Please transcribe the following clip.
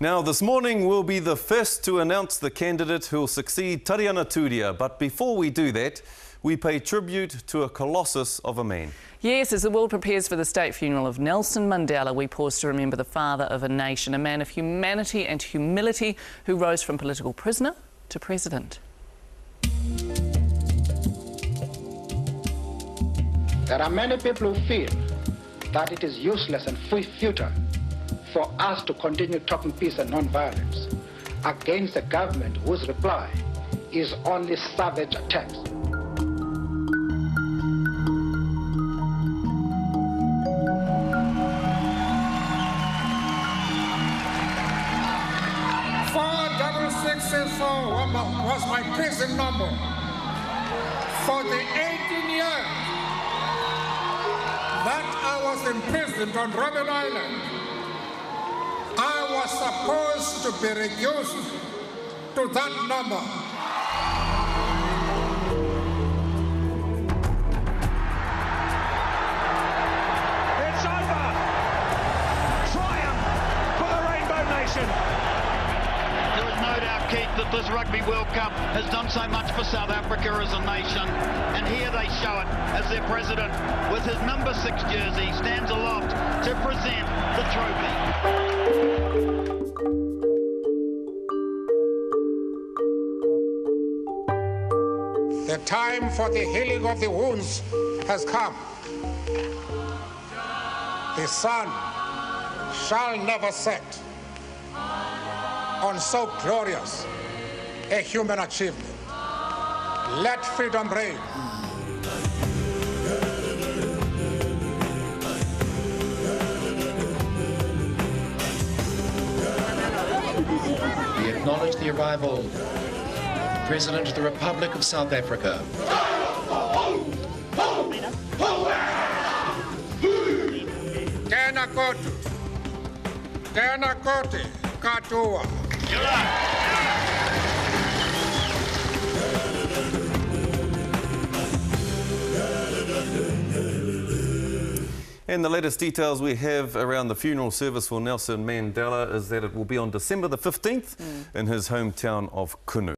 Now, this morning we'll be the first to announce the candidate who will succeed Tariana Turia. But before we do that, we pay tribute to a colossus of a man. Yes, as the world prepares for the state funeral of Nelson Mandela, we pause to remember the father of a nation, a man of humanity and humility who rose from political prisoner to president. There are many people who feel that it is useless and futile for us to continue talking peace and non-violence against a government whose reply is only savage attacks. Was my prison number. For the 18 years that I was imprisoned on Robben Island, I was supposed to be reduced to that number. It's over! Triumph for the Rainbow Nation! There is no doubt, Keith, that this Rugby World Cup has done so much for South Africa as a nation, and here they show it as their president, with his number 6 jersey, stands aloft to present the trophy. The time for the healing of the wounds has come. The sun shall never set on so glorious a human achievement. Let freedom reign. We acknowledge the arrival of the President of the Republic of South Africa. Tena kote, tena kote, katua. And the latest details we have around the funeral service for Nelson Mandela is that it will be on December the 15th in his hometown of Kunu.